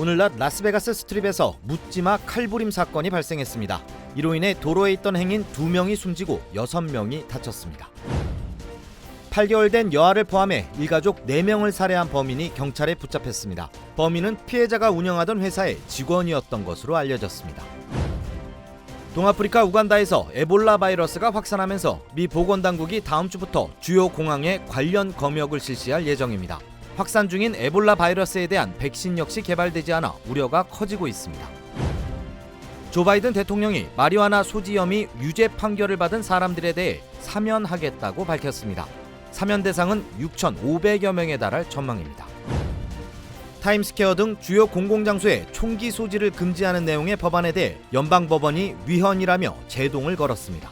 오늘날 라스베가스 스트립에서 묻지마 칼부림 사건이 발생했습니다. 이로 인해 도로에 있던 행인 2명이 숨지고 6명이 다쳤습니다. 8개월 된 여아를 포함해 일가족 4명을 살해한 범인이 경찰에 붙잡혔습니다. 범인은 피해자가 운영하던 회사의 직원이었던 것으로 알려졌습니다. 동아프리카 우간다에서 에볼라 바이러스가 확산하면서 미 보건당국이 다음 주부터 주요 공항에 관련 검역을 실시할 예정입니다. 확산 중인 에볼라 바이러스에 대한 백신 역시 개발되지 않아 우려가 커지고 있습니다. 조 바이든 대통령이 마리화나 소지 혐의 유죄 판결을 받은 사람들에 대해 사면하겠다고 밝혔습니다. 사면 대상은 6,500여 명에 달할 전망입니다. 타임스퀘어 등 주요 공공장소에 총기 소지를 금지하는 내용의 법안에 대해 연방법원이 위헌이라며 제동을 걸었습니다.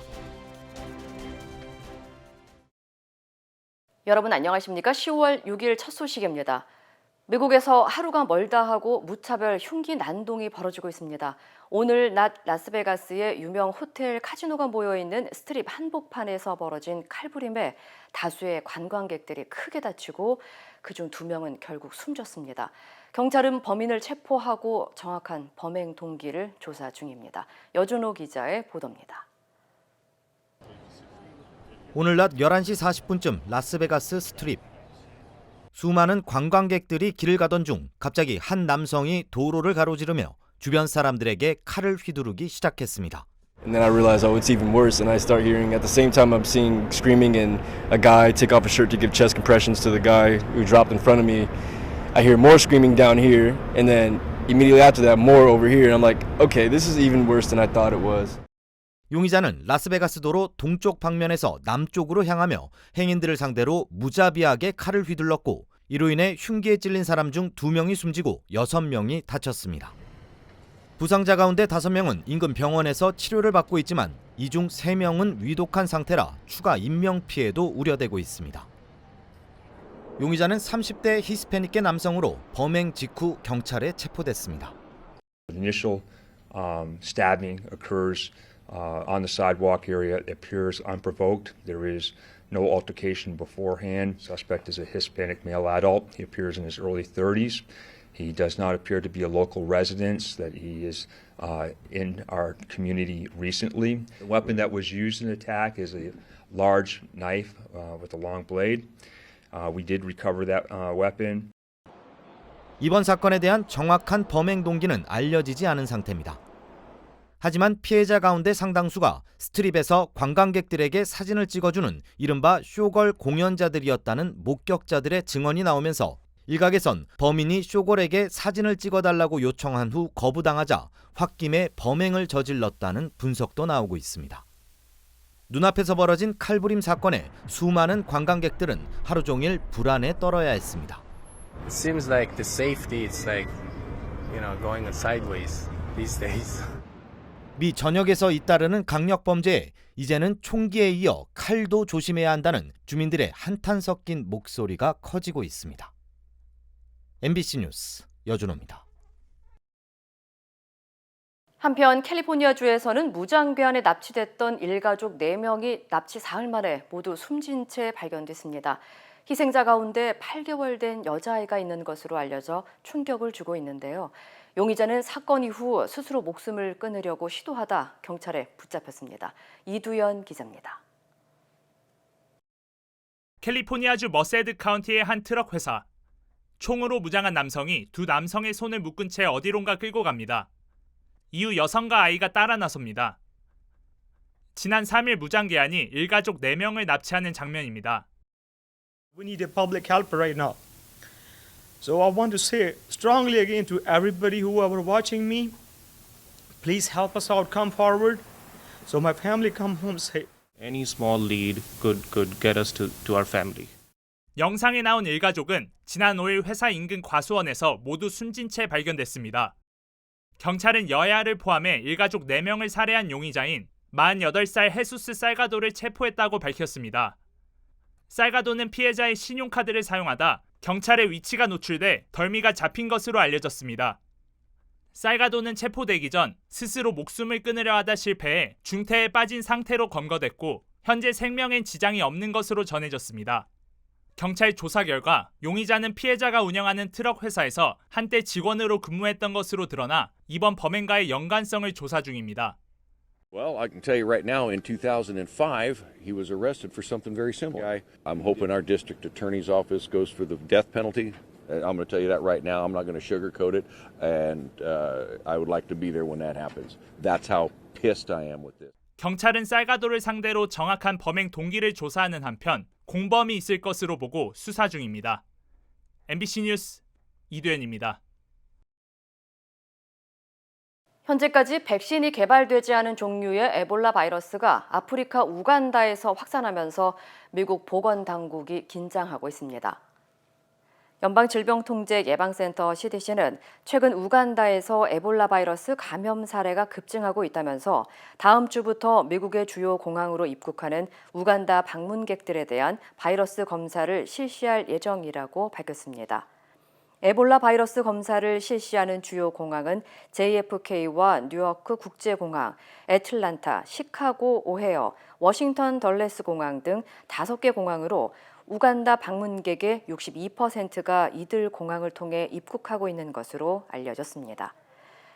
여러분 안녕하십니까? 10월 6일 첫 소식입니다. 미국에서 하루가 멀다 하고 무차별 흉기 난동이 벌어지고 있습니다. 오늘 낮 라스베가스의 유명 호텔 카지노가 모여있는 스트립 한복판에서 벌어진 칼부림에 다수의 관광객들이 크게 다치고 그중 2명은 결국 숨졌습니다. 경찰은 범인을 체포하고 정확한 범행 동기를 조사 중입니다. 여준호 기자의 보도입니다. 오늘 낮 11시 40분쯤 라스베가스 스트립. 수많은 관광객들이 길을 가던 중 갑자기 한 남성이 도로를 가로지르며 주변 사람들에게 칼을 휘두르기 시작했습니다. And then I realized, oh, it's even worse. And I start hearing, at the same time, I'm seeing screaming and a guy take off his shirt to give chest compressions to the guy who dropped in front of me. I hear more screaming down here, and then immediately after that, more over here. And I'm like, okay, this is even worse than I thought it was. 용의자는 라스베가스 도로 동쪽 방면에서 남쪽으로 향하며 행인들을 상대로 무자비하게 칼을 휘둘렀고 이로 인해 흉기에 찔린 사람 중 2명이 숨지고 6명이 다쳤습니다. 부상자 가운데 5명은 인근 병원에서 치료를 받고 있지만 이 중 3명은 위독한 상태라 추가 인명피해도 우려되고 있습니다. 용의자는 30대 히스패닉계 남성으로 범행 직후 경찰에 체포됐습니다. Initial stabbing occurs on the sidewalk area. It appears unprovoked. There is no altercation beforehand. Suspect is a Hispanic male adult. He appears in his early 30s. He does not appear to be a local resident, that he is in our community recently. The weapon that was used in the attack is a large knife with a long blade. We did recover that weapon. 이번 사건에 대한 정확한 범행 동기는 알려지지 않은 상태입니다. 하지만 피해자 가운데 상당수가 스트립에서 관광객들에게 사진을 찍어주는 이른바 쇼걸 공연자들이었다는 목격자들의 증언이 나오면서 일각에선 범인이 쇼걸에게 사진을 찍어달라고 요청한 후 거부당하자 홧김에 범행을 저질렀다는 분석도 나오고 있습니다. 눈앞에서 벌어진 칼부림 사건에 수많은 관광객들은 하루 종일 불안에 떨어야 했습니다. It seems like the safety it's like, going sideways these days. 미 전역에서 잇따르는 강력 범죄에 이제는 총기에 이어 칼도 조심해야 한다는 주민들의 한탄 섞인 목소리가 커지고 있습니다. MBC 뉴스 여준호입니다. 한편 캘리포니아주에서는 무장비안에 납치됐던 일가족 4명이 납치 사흘 만에 모두 숨진 채 발견됐습니다. 희생자 가운데 8개월 된 여자아이가 있는 것으로 알려져 충격을 주고 있는데요. 용의자는 사건 이후 스스로 목숨을 끊으려고 시도하다 경찰에 붙잡혔습니다. 이두연 기자입니다. 캘리포니아주 머세드 카운티의 한 트럭 회사. 총으로 무장한 남성이 2 남성의 손을 묶은 채 어디론가 끌고 갑니다. 이후 여성과 아이가 따라 나섭니다. 지난 3일 무장기한이 일가족 4명을 납치하는 장면입니다. We need a public help right now. So I want to say strongly again to everybody whoever watching me, please help us out, come forward, so my family come home safe. Any small lead could get us to our family. 영상에 나온 일가족은 지난 5일 회사 인근 과수원에서 모두 숨진 채 발견됐습니다. 경찰은 여야를 포함해 일가족 4명을 살해한 용의자인 48살 헤수스 살가도를 체포했다고 밝혔습니다. 살가도는 피해자의 신용카드를 사용하다 경찰의 위치가 노출돼 덜미가 잡힌 것으로 알려졌습니다. 살가도는 체포되기 전 스스로 목숨을 끊으려 하다 실패해 중태에 빠진 상태로 검거됐고 현재 생명엔 지장이 없는 것으로 전해졌습니다. 경찰 조사 결과 용의자는 피해자가 운영하는 트럭 회사에서 한때 직원으로 근무했던 것으로 드러나 이번 범행과의 연관성을 조사 중입니다. Well, I can tell you right now, in 2005, he was arrested for something very similar. I'm hoping our district attorney's office goes for the death penalty. I'm going to tell you that right now. I'm not going to sugarcoat it, and I would like to be there when that happens. That's how pissed I am with this. 경찰은 살가도를 상대로 정확한 범행 동기를 조사하는 한편 공범이 있을 것으로 보고 수사 중입니다. MBC 뉴스 이두현입니다. 현재까지 백신이 개발되지 않은 종류의 에볼라 바이러스가 아프리카 우간다에서 확산하면서 미국 보건당국이 긴장하고 있습니다. 연방질병통제예방센터 CDC는 최근 우간다에서 에볼라 바이러스 감염 사례가 급증하고 있다면서 다음 주부터 미국의 주요 공항으로 입국하는 우간다 방문객들에 대한 바이러스 검사를 실시할 예정이라고 밝혔습니다. 에볼라 바이러스 검사를 실시하는 주요 공항은 JFK와 뉴요크 국제공항, 애틀란타, 시카고 오헤어, 워싱턴 덜레스 공항 등 5개 공항으로 우간다 방문객의 62%가 이들 공항을 통해 입국하고 있는 것으로 알려졌습니다.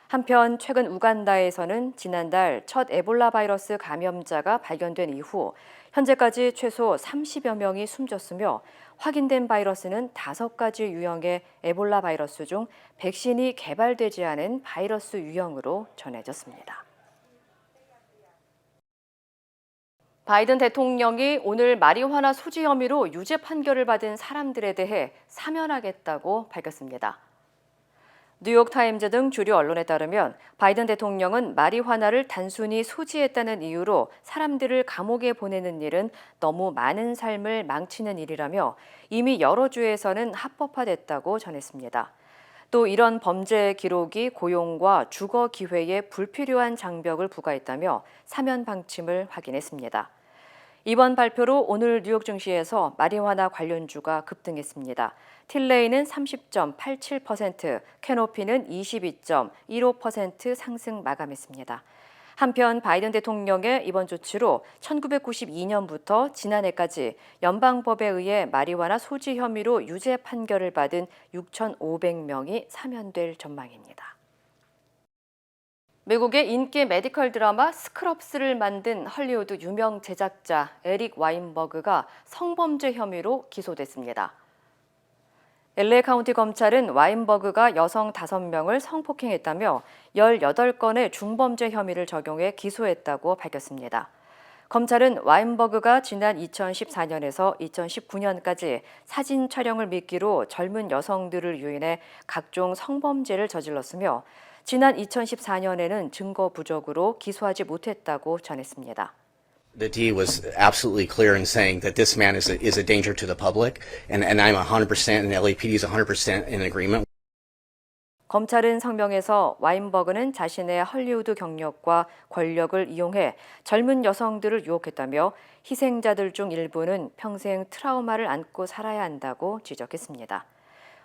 한편 최근 우간다에서는 지난달 첫 에볼라 바이러스 감염자가 발견된 이후 현재까지 최소 30여 명이 숨졌으며 확인된 바이러스는 5가지 유형의 에볼라 바이러스 중 백신이 개발되지 않은 바이러스 유형으로 전해졌습니다. 바이든 대통령이 오늘 마리화나 소지 혐의로 유죄 판결을 받은 사람들에 대해 사면하겠다고 밝혔습니다. 뉴욕타임즈 등 주류 언론에 따르면 바이든 대통령은 마리화나를 단순히 소지했다는 이유로 사람들을 감옥에 보내는 일은 너무 많은 삶을 망치는 일이라며 이미 여러 주에서는 합법화됐다고 전했습니다. 또 이런 범죄의 기록이 고용과 주거 기회에 불필요한 장벽을 부과했다며 사면 방침을 확인했습니다. 이번 발표로 오늘 뉴욕 증시에서 마리화나 관련주가 급등했습니다. 틸레이는 30.87%, 캐노피는 22.15% 상승 마감했습니다. 한편 바이든 대통령의 이번 조치로 1992년부터 지난해까지 연방법에 의해 마리화나 소지 혐의로 유죄 판결을 받은 6,500명이 사면될 전망입니다. 미국의 인기 메디컬 드라마 스크럽스를 만든 헐리우드 유명 제작자 에릭 와인버그가 성범죄 혐의로 기소됐습니다. LA 카운티 검찰은 와인버그가 여성 5명을 성폭행했다며 18건의 중범죄 혐의를 적용해 기소했다고 밝혔습니다. 검찰은 와인버그가 지난 2014년에서 2019년까지 사진 촬영을 미끼로 젊은 여성들을 유인해 각종 성범죄를 저질렀으며 지난 2014년에는 증거 부족으로 기소하지 못했다고 전했습니다. The D was absolutely clear in saying that this man is a danger to the public, and I'm 100% and LAPD is 100% in agreement. 검찰은 성명에서 와인버그는 자신의 헐리우드 경력과 권력을 이용해 젊은 여성들을 유혹했다며 희생자들 중 일부는 평생 트라우마를 안고 살아야 한다고 지적했습니다.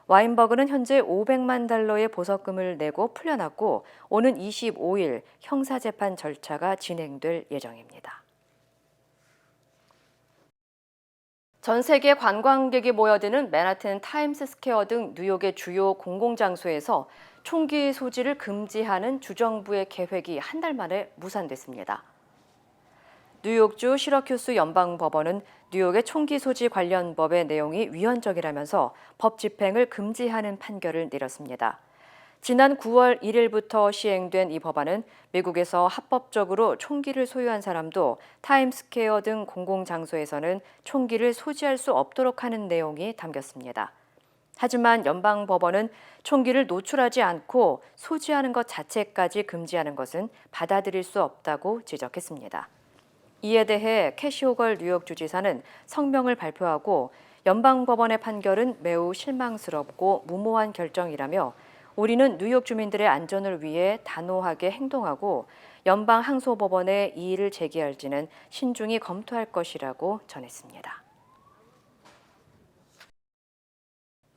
와인버그는 현재 $500만 보석금을 내고 풀려났고 오는 25일 형사재판 절차가 진행될 예정입니다. 전 세계 관광객이 모여드는 맨하튼 타임스스퀘어 등 뉴욕의 주요 공공장소에서 총기 소지를 금지하는 주정부의 계획이 한 달 만에 무산됐습니다. 뉴욕주 시러큐스 연방법원은 뉴욕의 총기 소지 관련 법의 내용이 위헌적이라면서 법 집행을 금지하는 판결을 내렸습니다. 지난 9월 1일부터 시행된 이 법안은 미국에서 합법적으로 총기를 소유한 사람도 타임스퀘어 등 공공장소에서는 총기를 소지할 수 없도록 하는 내용이 담겼습니다. 하지만 연방법원은 총기를 노출하지 않고 소지하는 것 자체까지 금지하는 것은 받아들일 수 없다고 지적했습니다. 이에 대해 캐시 호걸 뉴욕 주지사는 성명을 발표하고 연방법원의 판결은 매우 실망스럽고 무모한 결정이라며 우리는 뉴욕 주민들의 안전을 위해 단호하게 행동하고 연방 항소법원에 이의를 제기할지는 신중히 검토할 것이라고 전했습니다.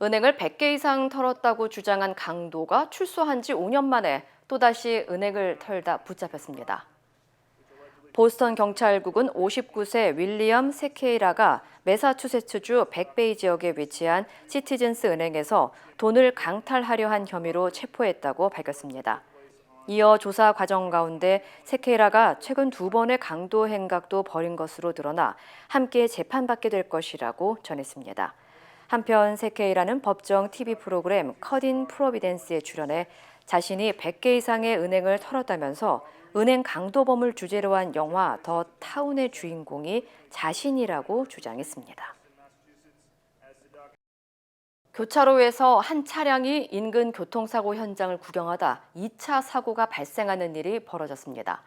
은행을 100개 이상 털었다고 주장한 강도가 출소한 지 5년 만에 또다시 은행을 털다 붙잡혔습니다. 보스턴 경찰국은 59세 윌리엄 세케이라가 매사추세츠주 백베이 지역에 위치한 시티즌스 은행에서 돈을 강탈하려 한 혐의로 체포했다고 밝혔습니다. 이어 조사 과정 가운데 세케이라가 최근 2번의 강도 행각도 벌인 것으로 드러나 함께 재판받게 될 것이라고 전했습니다. 한편 세케이라는 법정 TV 프로그램 컷인 프로비덴스에 출연해 자신이 100개 이상의 은행을 털었다면서 은행 강도범을 주제로 한 영화 더 타운의 주인공이 자신이라고 주장했습니다. 교차로에서 한 차량이 인근 교통사고 현장을 구경하다 2차 사고가 발생하는 일이 벌어졌습니다.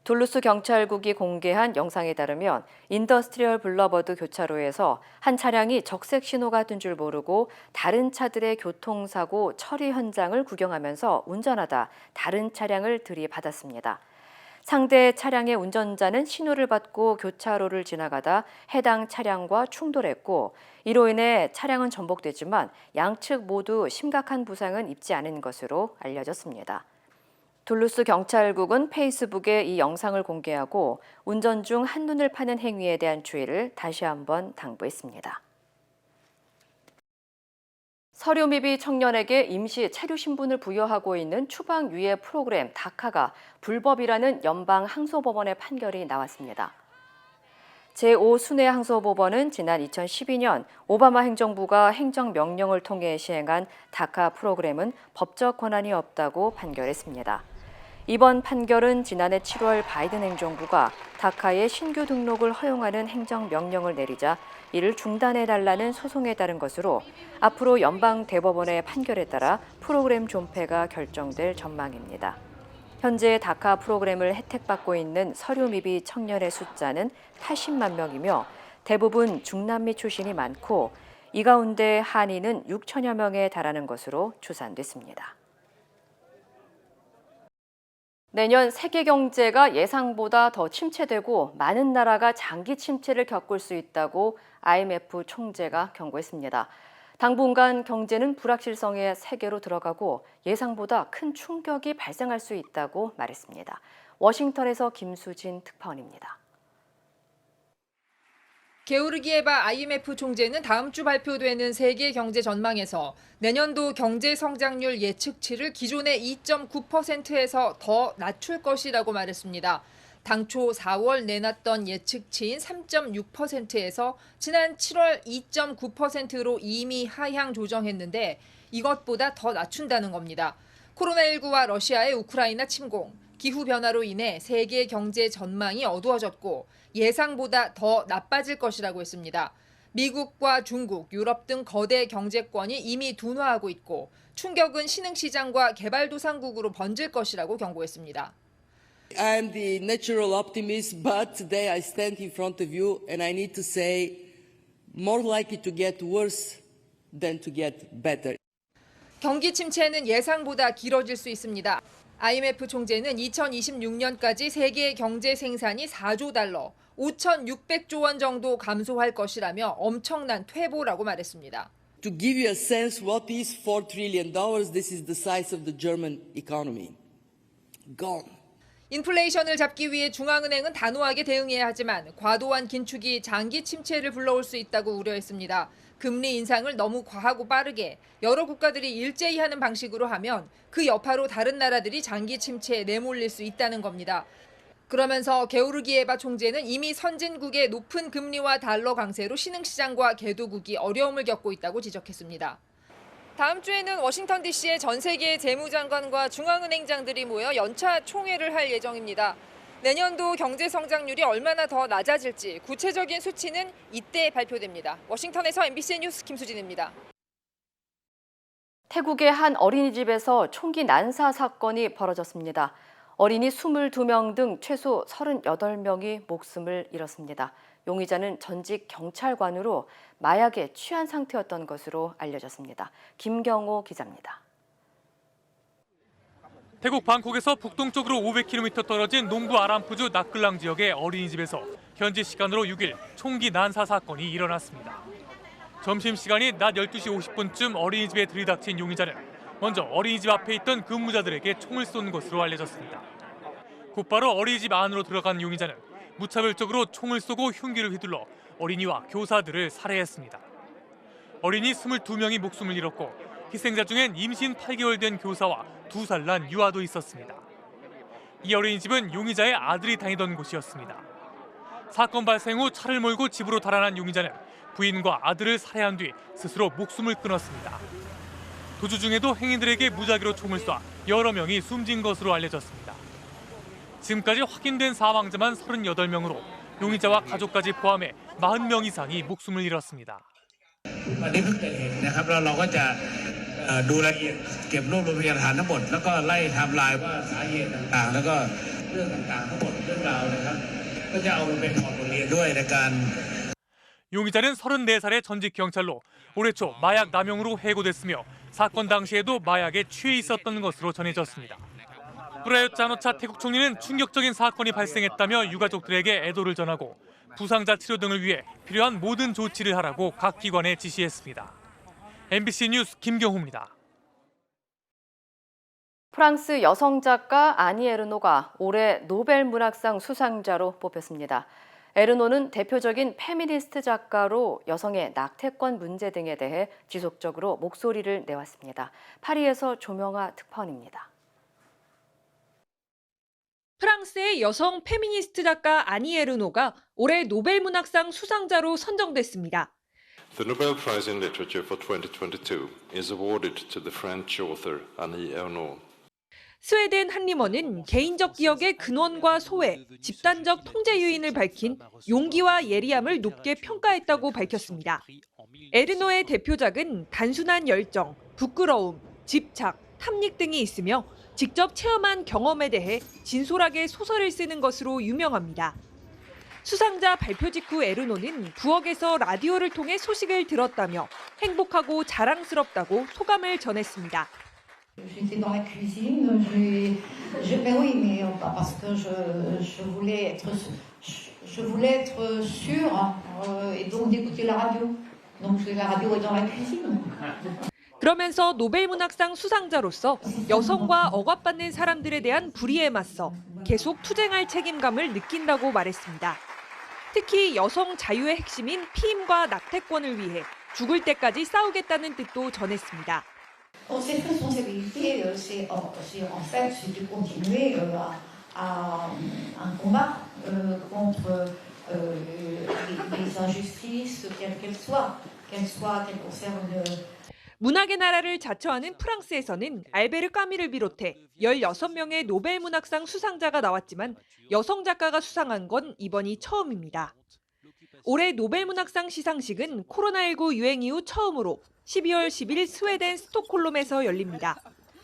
둘루스 경찰국이 공개한 영상에 따르면 인더스트리얼 블러버드 교차로에서 한 차량이 적색 신호가 뜬 줄 모르고 다른 차들의 교통사고 처리 현장을 구경하면서 운전하다 다른 차량을 들이받았습니다. 상대 차량의 운전자는 신호를 받고 교차로를 지나가다 해당 차량과 충돌했고 이로 인해 차량은 전복됐지만 양측 모두 심각한 부상은 입지 않은 것으로 알려졌습니다. 둘루스 경찰국은 페이스북에 이 영상을 공개하고 운전 중 한눈을 파는 행위에 대한 주의를 다시 한번 당부했습니다. 서류 미비 청년에게 임시 체류 신분을 부여하고 있는 추방 유예 프로그램 다카가 불법이라는 연방 항소법원의 판결이 나왔습니다. 제5순회 항소법원은 지난 2012년 오바마 행정부가 행정명령을 통해 시행한 다카 프로그램은 법적 권한이 없다고 판결했습니다. 이번 판결은 지난해 7월 바이든 행정부가 다카의 신규 등록을 허용하는 행정명령을 내리자 이를 중단해달라는 소송에 따른 것으로 앞으로 연방 대법원의 판결에 따라 프로그램 존폐가 결정될 전망입니다. 현재 다카 프로그램을 혜택받고 있는 서류 미비 청년의 숫자는 80만 명이며 대부분 중남미 출신이 많고 이 가운데 한인은 6천여 명에 달하는 것으로 추산됐습니다. 내년 세계 경제가 예상보다 더 침체되고 많은 나라가 장기 침체를 겪을 수 있다고 IMF 총재가 경고했습니다. 당분간 경제는 불확실성의 세계로 들어가고 예상보다 큰 충격이 발생할 수 있다고 말했습니다. 워싱턴에서 김수진 특파원입니다. 게오르기에바 IMF 총재는 다음 주 발표되는 세계 경제 전망에서 내년도 경제 성장률 예측치를 기존의 2.9%에서 더 낮출 것이라고 말했습니다. 당초 4월 내놨던 예측치인 3.6%에서 지난 7월 2.9%로 이미 하향 조정했는데 이것보다 더 낮춘다는 겁니다. 코로나19와 러시아의 우크라이나 침공, 기후변화로 인해 세계 경제 전망이 어두워졌고 예상보다 더 나빠질 것이라고 했습니다. 미국과 중국, 유럽 등 거대 경제권이 이미 둔화하고 있고 충격은 신흥시장과 개발도상국으로 번질 것이라고 경고했습니다. I am the natural optimist, but today I stand in front of you and I need to say more likely to get worse than to get better. 경기 침체는 예상보다 길어질 수 있습니다. IMF 총재는 2026년까지 세계 경제 생산이 4조 달러, 5,600조 원 정도 감소할 것이라며 엄청난 퇴보라고 말했습니다. To give you a sense what is $4 trillion, this is the size of the German economy. Gone. 인플레이션을 잡기 위해 중앙은행은 단호하게 대응해야 하지만 과도한 긴축이 장기 침체를 불러올 수 있다고 우려했습니다. 금리 인상을 너무 과하고 빠르게 여러 국가들이 일제히 하는 방식으로 하면 그 여파로 다른 나라들이 장기 침체에 내몰릴 수 있다는 겁니다. 그러면서 게오르기에바 총재는 이미 선진국의 높은 금리와 달러 강세로 신흥시장과 개도국이 어려움을 겪고 있다고 지적했습니다. 다음 주에는 워싱턴 DC에 전 세계의 재무장관과 중앙은행장들이 모여 연차 총회를 할 예정입니다. 내년도 경제 성장률이 얼마나 더 낮아질지 구체적인 수치는 이때 발표됩니다. 워싱턴에서 MBC 뉴스 김수진입니다. 태국의 한 어린이집에서 총기 난사 사건이 벌어졌습니다. 어린이 22명 등 최소 38명이 목숨을 잃었습니다. 용의자는 전직 경찰관으로 마약에 취한 상태였던 것으로 알려졌습니다. 김경호 기자입니다. 태국 방콕에서 북동쪽으로 500km 떨어진 농부 아람푸주 나클랑 지역의 어린이집에서 현지 시간으로 6일 총기 난사 사건이 일어났습니다. 점심시간인 낮 12시 50분쯤 어린이집에 들이닥친 용의자는 먼저 어린이집 앞에 있던 근무자들에게 총을 쏜 것으로 알려졌습니다. 곧바로 어린이집 안으로 들어간 용의자는 무차별적으로 총을 쏘고 흉기를 휘둘러 어린이와 교사들을 살해했습니다. 어린이 22명이 목숨을 잃었고 희생자 중엔 임신 8개월 된 교사와 2살 난 유아도 있었습니다. 이 어린이집은 용의자의 아들이 다니던 곳이었습니다. 사건 발생 후 차를 몰고 집으로 달아난 용의자는 부인과 아들을 살해한 뒤 스스로 목숨을 끊었습니다. 도주 중에도 행인들에게 무작위로 총을 쏴 여러 명이 숨진 것으로 알려졌습니다. 지금까지 확인된 사망자만 38명으로 용의자와 가족까지 포함해 40명 이상이 목숨을 잃었습니다. วันนี้เพิ่งเกิดเหตุนะครับแล้วเราก็จะดูรายละเอียดเก็บรวบรวมพยานหลักฐานทั้งหมดแล้วก็ไล่ไทม์ไลน์ว่าสาเหตุต่างๆแล้วก็เรื่องต่างๆทั้งหมดเรื่องราวนะครับก็จะเอามาเป็นบทเรียนด้วยในการ 용의자는 34살의 전직 경찰로 올해 초 마약 남용으로 해고됐으며 사건 당시에도 마약에 취해 있었던 것으로 전해졌습니다. 프라윕 잔호차 태국 총리는 충격적인 사건이 발생했다며 유가족들에게 애도를 전하고 부상자 치료 등을 위해 필요한 모든 조치를 하라고 각 기관에 지시했습니다. MBC 뉴스 김경호입니다. 프랑스 여성 작가 아니 에르노가 올해 노벨 문학상 수상자로 뽑혔습니다. 에르노는 대표적인 페미니스트 작가로 여성의 낙태권 문제 등에 대해 지속적으로 목소리를 내왔습니다. 파리에서 조명아 특파원입니다. 프랑스의 여성 페미니스트 작가 아니 에르노가 올해 노벨 문학상 수상자로 선정됐습니다. The Nobel Prize in Literature for 2022 is awarded to the French author Annie Ernaux. 스웨덴 한림원은 개인적 기억의 근원과 소외, 집단적 통제 요인을 밝힌 용기와 예리함을 높게 평가했다고 밝혔습니다. 에르노의 대표작은 단순한 열정, 부끄러움, 집착, 탐닉 등이 있으며 직접 체험한 경험에 대해 진솔하게 소설을 쓰는 것으로 유명합니다. 수상자 발표 직후 에르노는 부엌에서 라디오를 통해 소식을 들었다며 행복하고 자랑스럽다고 소감을 전했습니다. J'étais dans la cuisine, mais oui, mais parce que je voulais être sûre et donc d'écouter la radio. Donc la radio est dans la cuisine. 그러면서 노벨 문학상 수상자로서 여성과 억압받는 사람들에 대한 불의에 맞서 계속 투쟁할 책임감을 느낀다고 말했습니다. 특히 여성 자유의 핵심인 피임과 낙태권을 위해 죽을 때까지 싸우겠다는 뜻도 전했습니다. Cette responsabilité, c'est en fait de continuer un combat contre les injustices, qu'elles concernent. 문학의 나라를 자처하는 프랑스에서는 알베르 까미를 비롯해 16명의 노벨 문학상 수상자가 나왔지만 여성 작가가 수상한 건 이번이 처음입니다. 올해 노벨 문학상 시상식은 코로나19 유행 이후 처음으로 12월 10일 스웨덴 스톡홀름에서 열립니다.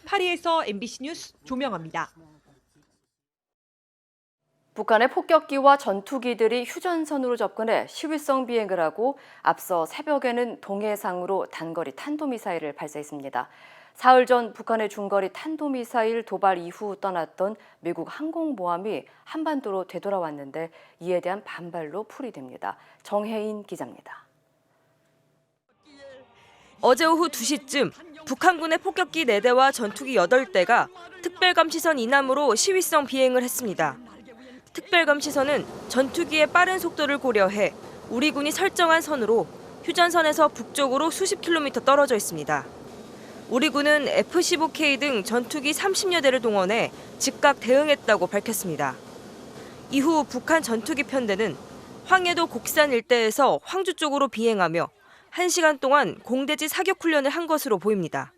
파리에서 MBC 뉴스 조명아입니다. 북한의 폭격기와 전투기들이 휴전선으로 접근해 시위성 비행을 하고 앞서 새벽에는 동해상으로 단거리 탄도미사일을 발사했습니다. 사흘 전 북한의 중거리 탄도미사일 도발 이후 떠났던 미국 항공모함이 한반도로 되돌아왔는데 이에 대한 반발로 풀이됩니다. 정혜인 기자입니다. 어제 오후 2시쯤 북한군의 폭격기 4대와 전투기 8대가 특별감시선 이남으로 시위성 비행을 했습니다. 특별감시선은 전투기의 빠른 속도를 고려해 우리 군이 설정한 선으로 휴전선에서 북쪽으로 수십 킬로미터 떨어져 있습니다. 우리 군은 F-15K 등 전투기 30여 대를 동원해 즉각 대응했다고 밝혔습니다. 이후 북한 전투기 편대는 황해도 곡산 일대에서 황주 쪽으로 비행하며 1시간 동안 공대지 사격 훈련을 한 것으로 보입니다.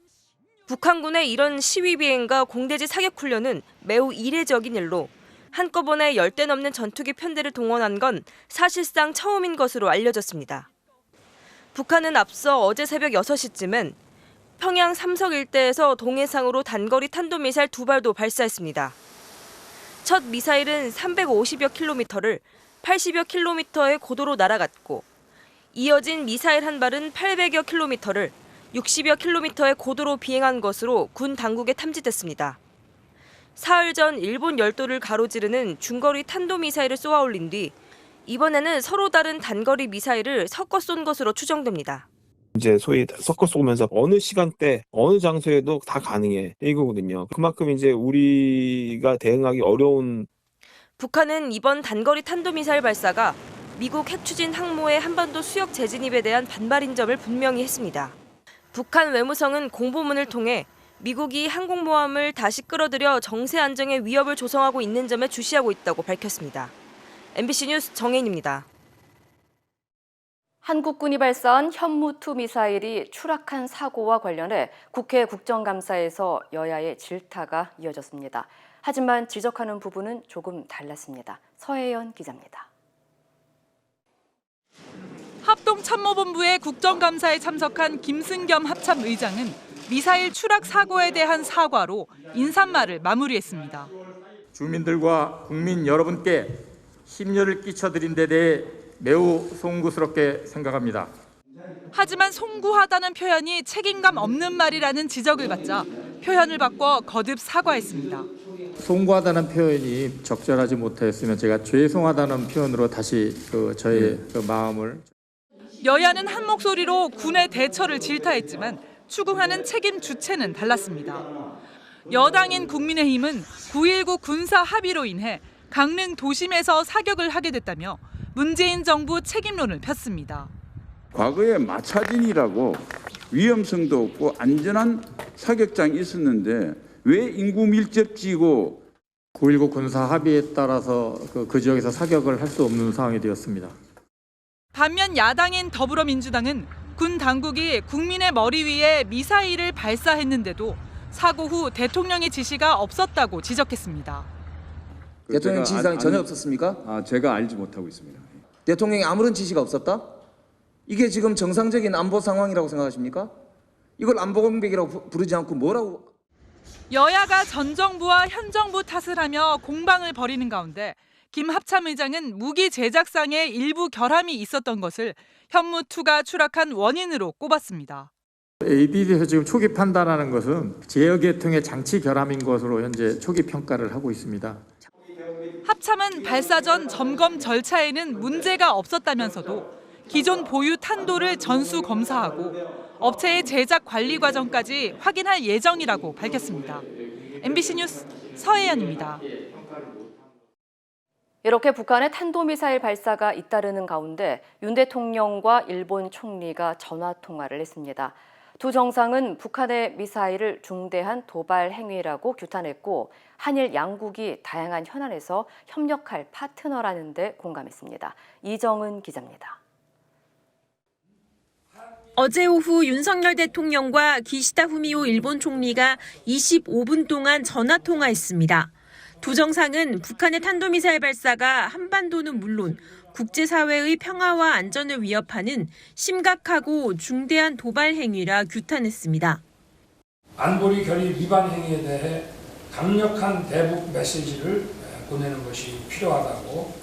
북한군의 이런 시위 비행과 공대지 사격 훈련은 매우 이례적인 일로 한꺼번에 10대 넘는 전투기 편대를 동원한 건 사실상 처음인 것으로 알려졌습니다. 북한은 앞서 어제 새벽 6시쯤엔 평양 삼석 일대에서 동해상으로 단거리 탄도미사일 2발도 발사했습니다. 첫 미사일은 350여 킬로미터를 80여 킬로미터의 고도로 날아갔고 이어진 미사일 한 발은 800여 킬로미터를 60여 킬로미터의 고도로 비행한 것으로 군 당국에 탐지됐습니다. 사흘 전 일본 열도를 가로지르는 중거리 탄도미사일을 쏘아올린 뒤 이번에는 서로 다른 단거리 미사일을 섞어 쏜 것으로 추정됩니다. 이제 소위 섞어 쏘면서 어느 시간대, 어느 장소에도 다 가능해 이거거든요. 그만큼 이제 우리가 대응하기 어려운 북한은 이번 단거리 탄도미사일 발사가 미국 핵추진 항모의 한반도 수역 재진입에 대한 반발인 점을 분명히 했습니다. 북한 외무성은 공보문을 통해 미국이 항공모함을 다시 끌어들여 정세 안정에 위협을 조성하고 있는 점에 주시하고 있다고 밝혔습니다. MBC 뉴스 정혜인입니다. 한국군이 발사한 현무2 미사일이 추락한 사고와 관련해 국회 국정감사에서 여야의 질타가 이어졌습니다. 하지만 지적하는 부분은 조금 달랐습니다. 서혜연 기자입니다. 합동참모본부의 국정감사에 참석한 김승겸 합참의장은 미사일 추락 사고에 대한 사과로 인사말을 마무리했습니다. 주민들과 국민 여러분께 심려를 끼쳐드린 데 대해 매우 송구스럽게 생각합니다. 하지만 송구하다는 표현이 책임감 없는 말이라는 지적을 받자 표현을 바꿔 거듭 사과했습니다. 송구하다는 표현이 적절하지 못했으면 제가 죄송하다는 표현으로 다시 저의 마음을. 여야는 한 목소리로 군의 대처를 질타했지만 추궁하는 책임 주체는 달랐습니다. 여당인 국민의힘은 9.19 군사 합의로 인해 강릉 도심에서 사격을 하게 됐다며 문재인 정부 책임론을 폈습니다. 과거에 마차진이라고 위험성도 없고 안전한 사격장이 있었는데 왜 인구 밀접지고 9.19 군사 합의에 따라서 그 지역에서 사격을 할 수 없는 상황이 되었습니다. 반면 야당인 더불어민주당은 군 당국이 국민의 머리 위에 미사일을 발사했는데도 사고 후 대통령의 지시가 없었다고 지적했습니다. 대통령 지시사항이 전혀 없었습니까? 제가 알지 못하고 있습니다. 대통령이 아무런 지시가 없었다? 이게 지금 정상적인 안보 상황이라고 생각하십니까? 이걸 안보 공백이라고 부르지 않고 뭐라고? 여야가 전 정부와 현 정부 탓을 하며 공방을 벌이는 가운데 김 합참의장은 무기 제작상에 일부 결함이 있었던 것을 현무2가 추락한 원인으로 꼽았습니다. ADD에서 지금 초기 판단하는 것은 제어계통의 장치 결함인 것으로 현재 초기 평가를 하고 있습니다. 합참은 발사 전 점검 절차에는 문제가 없었다면서도 기존 보유 탄도를 전수 검사하고 업체의 제작 관리 과정까지 확인할 예정이라고 밝혔습니다. MBC 뉴스 서혜연입니다. 이렇게 북한의 탄도미사일 발사가 잇따르는 가운데 윤 대통령과 일본 총리가 전화통화를 했습니다. 두 정상은 북한의 미사일을 중대한 도발 행위라고 규탄했고 한일 양국이 다양한 현안에서 협력할 파트너라는 데 공감했습니다. 이정은 기자입니다. 어제 오후 윤석열 대통령과 기시다 후미오 일본 총리가 25분 동안 전화통화했습니다. 두 정상은 북한의 탄도미사일 발사가 한반도는 물론 국제사회의 평화와 안전을 위협하는 심각하고 중대한 도발 행위라 규탄했습니다. 안보리 결의 위반 행위에 대해 강력한 대북 메시지를 보내는 것이 필요하다고.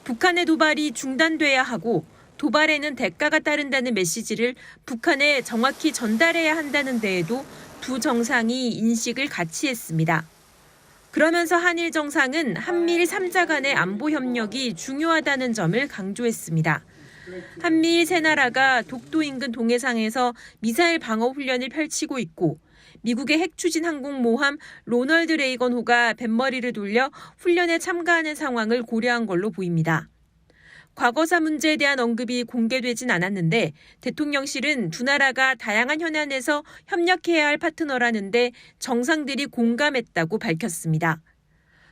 북한의 도발이 중단돼야 하고 도발에는 대가가 따른다는 메시지를 북한에 정확히 전달해야 한다는 데에도 두 정상이 인식을 같이 했습니다. 그러면서 한일 정상은 한미일 3자 간의 안보 협력이 중요하다는 점을 강조했습니다. 한미일 세 나라가 독도 인근 동해상에서 미사일 방어 훈련을 펼치고 있고 미국의 핵추진 항공모함 로널드 레이건호가 뱃머리를 돌려 훈련에 참가하는 상황을 고려한 걸로 보입니다. 과거사 문제에 대한 언급이 공개되진 않았는데 대통령실은 두 나라가 다양한 현안에서 협력해야 할 파트너라는데 정상들이 공감했다고 밝혔습니다.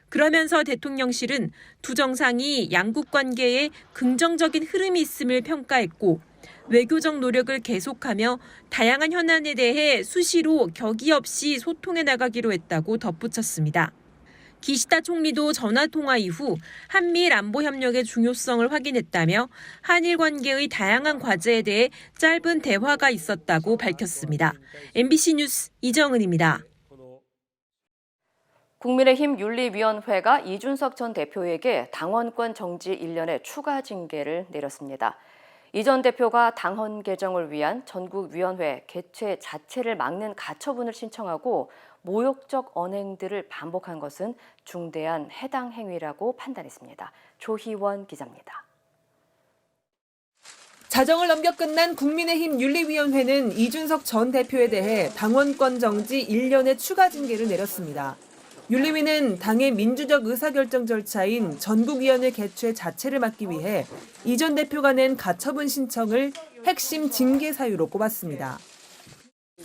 그러면서 대통령실은 두 정상이 양국 관계에 긍정적인 흐름이 있음을 평가했고 외교적 노력을 계속하며 다양한 현안에 대해 수시로 격의 없이 소통해 나가기로 했다고 덧붙였습니다. 기시다 총리도 전화통화 이후 한미일 안보 협력의 중요성을 확인했다며 한일 관계의 다양한 과제에 대해 짧은 대화가 있었다고 밝혔습니다. MBC 뉴스 이정은입니다. 국민의힘 윤리위원회가 이준석 전 대표에게 당원권 정지 1년의 추가 징계를 내렸습니다. 이 전 대표가 당헌 개정을 위한 전국위원회 개최 자체를 막는 가처분을 신청하고 모욕적 언행들을 반복한 것은 중대한 해당 행위라고 판단했습니다. 조희원 기자입니다. 자정을 넘겨 끝난 국민의힘 윤리위원회는 이준석 전 대표에 대해 당원권 정지 1년의 추가 징계를 내렸습니다. 윤리위는 당의 민주적 의사결정 절차인 전국위원회 개최 자체를 막기 위해 이 전 대표가 낸 가처분 신청을 핵심 징계 사유로 꼽았습니다.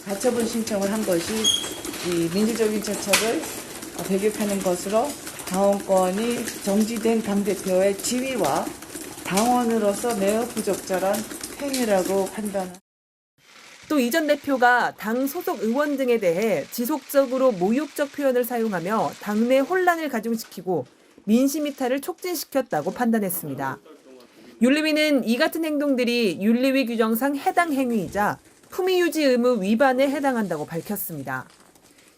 가처분 신청을 한 것이 이 민주적인 절차를 배격하는 것으로 당원권이 정지된 당대표의 지위와 당원으로서 매우 부적절한 행위라고 판단합니다. 또 이 전 대표가 당 소속 의원 등에 대해 지속적으로 모욕적 표현을 사용하며 당내 혼란을 가중시키고 민심 이탈을 촉진시켰다고 판단했습니다. 윤리위는 이 같은 행동들이 윤리위 규정상 해당 행위이자 품위유지 의무 위반에 해당한다고 밝혔습니다.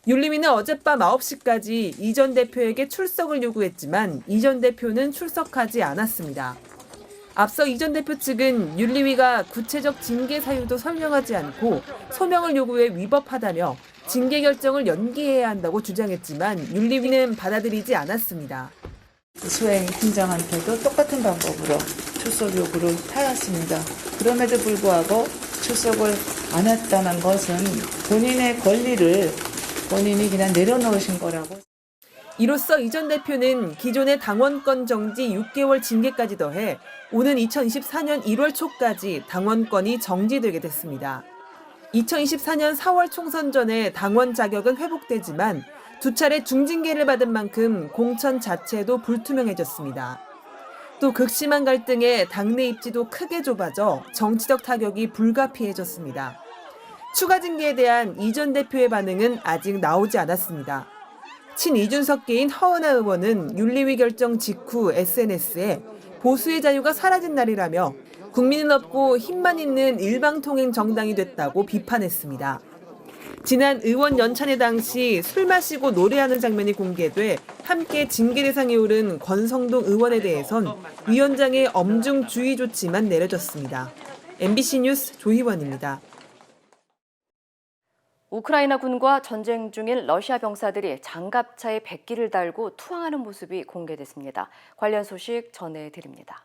윤리위는 어젯밤 9시까지 이 전 대표에게 출석을 요구했지만 이 전 대표는 출석하지 않았습니다. 앞서 이 전 대표 측은 윤리위가 구체적 징계 사유도 설명하지 않고 소명을 요구해 위법하다며 징계 결정을 연기해야 한다고 주장했지만 윤리위는 받아들이지 않았습니다. 수행 팀장한테도 똑같은 방법으로 출석 요구를 하였습니다. 그럼에도 불구하고 출석을 안 했다는 것은 본인의 권리를 본인이 그냥 내려놓으신 거라고. 이로써 이 전 대표는 기존의 당원권 정지 6개월 징계까지 더해 오는 2024년 1월 초까지 당원권이 정지되게 됐습니다. 2024년 4월 총선 전에 당원 자격은 회복되지만 두 차례 중징계를 받은 만큼 공천 자체도 불투명해졌습니다. 또 극심한 갈등에 당내 입지도 크게 좁아져 정치적 타격이 불가피해졌습니다. 추가 징계에 대한 이 전 대표의 반응은 아직 나오지 않았습니다. 친이준석계인 허은하 의원은 윤리위 결정 직후 SNS에 보수의 자유가 사라진 날이라며 국민은 없고 힘만 있는 일방통행 정당이 됐다고 비판했습니다. 지난 의원 연찬회 당시 술 마시고 노래하는 장면이 공개돼 함께 징계 대상에 오른 권성동 의원에 대해선 위원장의 엄중 주의 조치만 내려졌습니다. MBC 뉴스 조희원입니다. 우크라이나 군과 전쟁 중인 러시아 병사들이 장갑차에 백기를 달고 투항하는 모습이 공개됐습니다. 관련 소식 전해드립니다.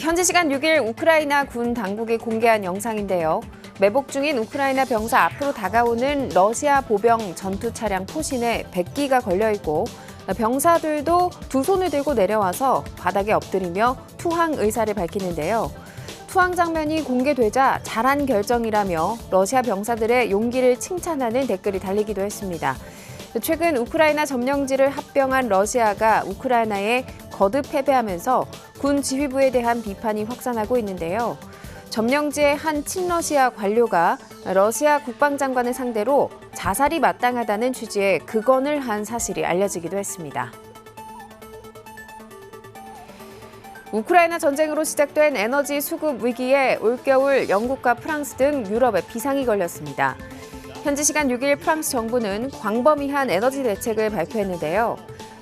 현지 시간 6일 우크라이나 군 당국이 공개한 영상인데요. 매복 중인 우크라이나 병사 앞으로 다가오는 러시아 보병 전투 차량 포신에 백기가 걸려있고 병사들도 두 손을 들고 내려와서 바닥에 엎드리며 투항 의사를 밝히는데요. 투항 장면이 공개되자 잘한 결정이라며 러시아 병사들의 용기를 칭찬하는 댓글이 달리기도 했습니다. 최근 우크라이나 점령지를 합병한 러시아가 우크라이나에 거듭 패배하면서 군 지휘부에 대한 비판이 확산하고 있는데요. 점령지의 한 친러시아 관료가 러시아 국방장관을 상대로 자살이 마땅하다는 취지의 극언을 한 사실이 알려지기도 했습니다. 우크라이나 전쟁으로 시작된 에너지 수급 위기에 올겨울 영국과 프랑스 등 유럽에 비상이 걸렸습니다. 현지 시간 6일 프랑스 정부는 광범위한 에너지 대책을 발표했는데요.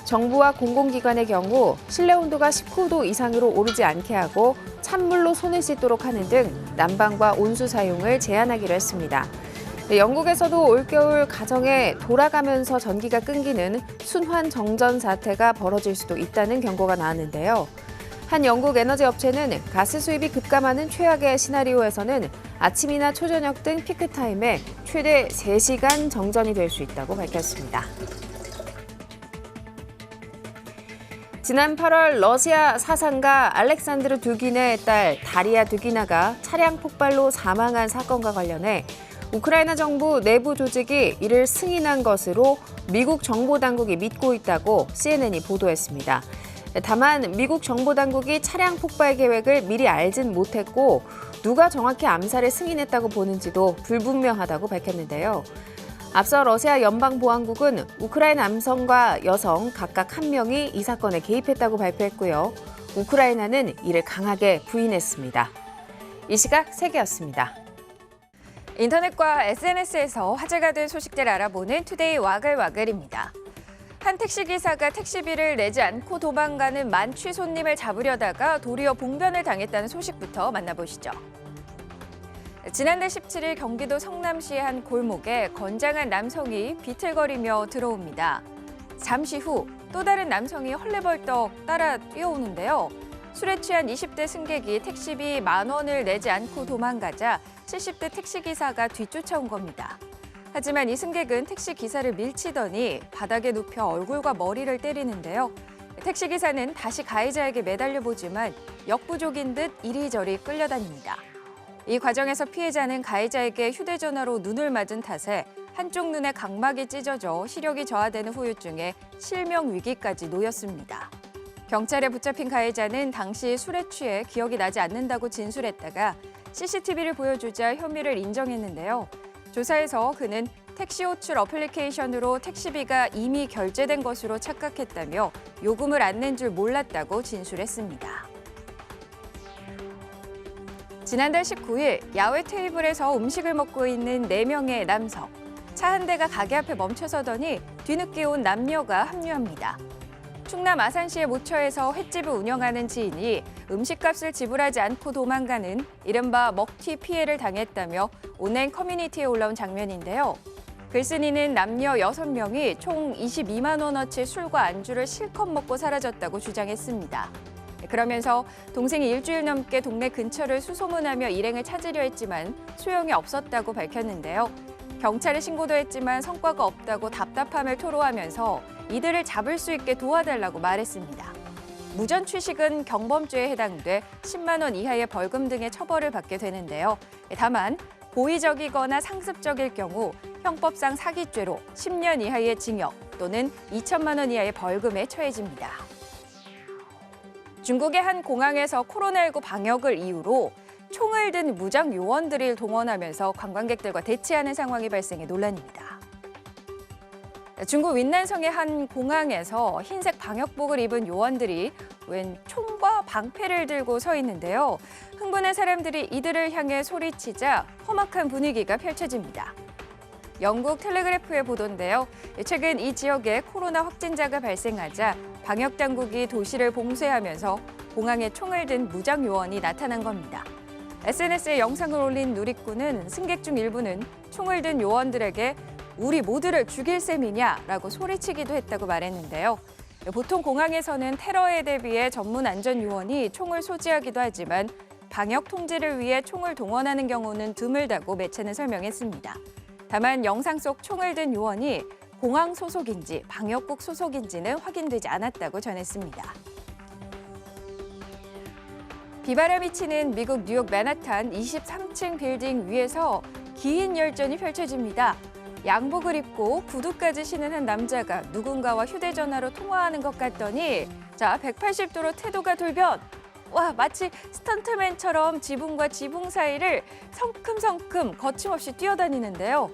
정부와 공공기관의 경우 실내 온도가 19도 이상으로 오르지 않게 하고 찬물로 손을 씻도록 하는 등 난방과 온수 사용을 제한하기로 했습니다. 영국에서도 올겨울 가정에 돌아가면서 전기가 끊기는 순환 정전 사태가 벌어질 수도 있다는 경고가 나왔는데요. 한 영국 에너지 업체는 가스 수입이 급감하는 최악의 시나리오에서는 아침이나 초저녁 등 피크타임에 최대 3시간 정전이 될 수 있다고 밝혔습니다. 지난 8월 러시아 사상가 알렉산드르 두긴의 딸 다리아 두기나가 차량 폭발로 사망한 사건과 관련해 우크라이나 정부 내부 조직이 이를 승인한 것으로 미국 정보당국이 믿고 있다고 CNN이 보도했습니다. 다만 미국 정보당국이 차량 폭발 계획을 미리 알진 못했고 누가 정확히 암살을 승인했다고 보는지도 불분명하다고 밝혔는데요. 앞서 러시아 연방보안국은 우크라이나 남성과 여성 각각 1명이 이 사건에 개입했다고 발표했고요. 우크라이나는 이를 강하게 부인했습니다. 이 시각 세계였습니다. 인터넷과 SNS에서 화제가 된 소식들 알아보는 투데이 와글와글입니다. 한 택시기사가 택시비를 내지 않고 도망가는 만취 손님을 잡으려다가 도리어 봉변을 당했다는 소식부터 만나보시죠. 지난달 17일 경기도 성남시의 한 골목에 건장한 남성이 비틀거리며 들어옵니다. 잠시 후 또 다른 남성이 헐레벌떡 따라 뛰어오는데요. 술에 취한 20대 승객이 택시비 10,000원을 내지 않고 도망가자 70대 택시기사가 뒤쫓아온 겁니다. 하지만 이 승객은 택시 기사를 밀치더니 바닥에 눕혀 얼굴과 머리를 때리는데요. 택시 기사는 다시 가해자에게 매달려 보지만 역부족인 듯 이리저리 끌려다닙니다. 이 과정에서 피해자는 가해자에게 휴대전화로 눈을 맞은 탓에 한쪽 눈에 각막이 찢어져 시력이 저하되는 후유증에 실명 위기까지 놓였습니다. 경찰에 붙잡힌 가해자는 당시 술에 취해 기억이 나지 않는다고 진술했다가 CCTV를 보여주자 혐의를 인정했는데요. 조사에서 그는 택시 호출 어플리케이션으로 택시비가 이미 결제된 것으로 착각했다며 요금을 안 낸 줄 몰랐다고 진술했습니다. 지난달 19일 야외 테이블에서 음식을 먹고 있는 4명의 남성. 차 한 대가 가게 앞에 멈춰서더니 뒤늦게 온 남녀가 합류합니다. 충남 아산시의 모처에서 횟집을 운영하는 지인이 음식값을 지불하지 않고 도망가는 이른바 먹튀 피해를 당했다며 온라인 커뮤니티에 올라온 장면인데요. 글쓴이는 남녀 6명이 총 22만 원어치 술과 안주를 실컷 먹고 사라졌다고 주장했습니다. 그러면서 동생이 일주일 넘게 동네 근처를 수소문하며 일행을 찾으려 했지만 소용이 없었다고 밝혔는데요. 경찰에 신고도 했지만 성과가 없다고 답답함을 토로하면서 이들을 잡을 수 있게 도와달라고 말했습니다. 무전 취식은 경범죄에 해당돼 10만 원 이하의 벌금 등의 처벌을 받게 되는데요. 다만 고의적이거나 상습적일 경우 형법상 사기죄로 10년 이하의 징역 또는 2천만 원 이하의 벌금에 처해집니다. 중국의 한 공항에서 코로나19 방역을 이유로 총을 든 무장 요원들을 동원하면서 관광객들과 대치하는 상황이 발생해 논란입니다. 중국 윈난성의 한 공항에서 흰색 방역복을 입은 요원들이 웬 총과 방패를 들고 서 있는데요. 흥분한 사람들이 이들을 향해 소리치자 험악한 분위기가 펼쳐집니다. 영국 텔레그래프의 보도인데요. 최근 이 지역에 코로나 확진자가 발생하자 방역당국이 도시를 봉쇄하면서 공항에 총을 든 무장 요원이 나타난 겁니다. SNS에 영상을 올린 누리꾼은 승객 중 일부는 총을 든 요원들에게 우리 모두를 죽일 셈이냐라고 소리치기도 했다고 말했는데요. 보통 공항에서는 테러에 대비해 전문 안전 요원이 총을 소지하기도 하지만 방역 통제를 위해 총을 동원하는 경우는 드물다고 매체는 설명했습니다. 다만 영상 속 총을 든 요원이 공항 소속인지 방역국 소속인지는 확인되지 않았다고 전했습니다. 비바람이 치는 미국 뉴욕 맨하탄 23층 빌딩 위에서 긴 열전이 펼쳐집니다. 양복을 입고 구두까지 신은 한 남자가 누군가와 휴대전화로 통화하는 것 같더니 180도로 태도가 돌변. 와, 마치 스턴트맨처럼 지붕과 지붕 사이를 성큼성큼 거침없이 뛰어다니는데요.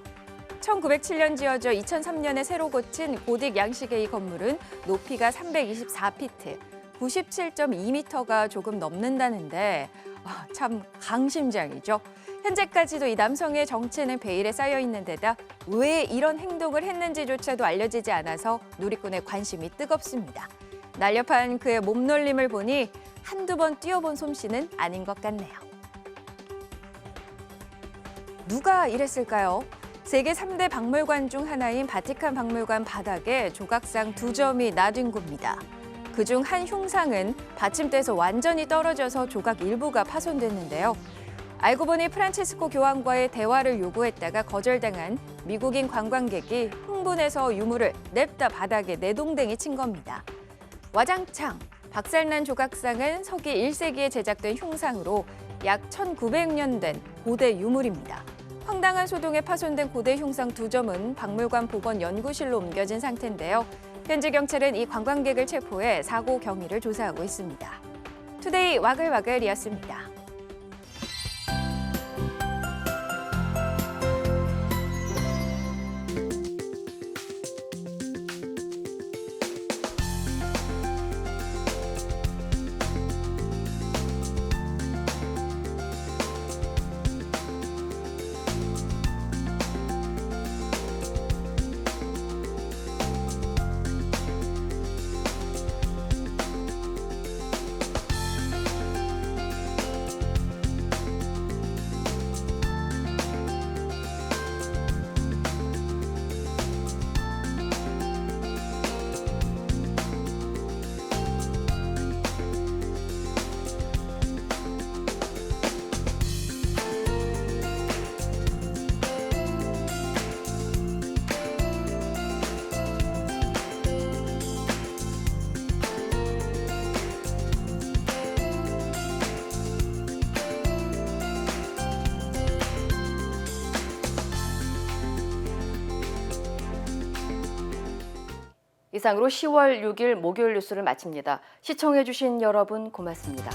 1907년 지어져 2003년에 새로 고친 고딕 양식의 이 건물은 높이가 324피트, 97.2m가 조금 넘는다는데 참 강심장이죠. 현재까지도 이 남성의 정체는 베일에 쌓여 있는 데다 왜 이런 행동을 했는지조차도 알려지지 않아서 누리꾼의 관심이 뜨겁습니다. 날렵한 그의 몸놀림을 보니 한두 번 뛰어본 솜씨는 아닌 것 같네요. 누가 이랬을까요? 세계 3대 박물관 중 하나인 바티칸 박물관 바닥에 조각상 2점이 나뒹굽니다. 그중 한 흉상은 받침대에서 완전히 떨어져서 조각 일부가 파손됐는데요. 알고 보니 프란치스코 교황과의 대화를 요구했다가 거절당한 미국인 관광객이 흥분해서 유물을 냅다 바닥에 내동댕이 친 겁니다. 와장창, 박살난 조각상은 서기 1세기에 제작된 흉상으로 약 1900년 된 고대 유물입니다. 황당한 소동에 파손된 고대 흉상 2점은 박물관 보건연구실로 옮겨진 상태인데요. 현지 경찰은 이 관광객을 체포해 사고 경위를 조사하고 있습니다. 투데이 와글와글이었습니다. 이상으로 10월 6일 목요일 뉴스를 마칩니다. 시청해주신 여러분 고맙습니다.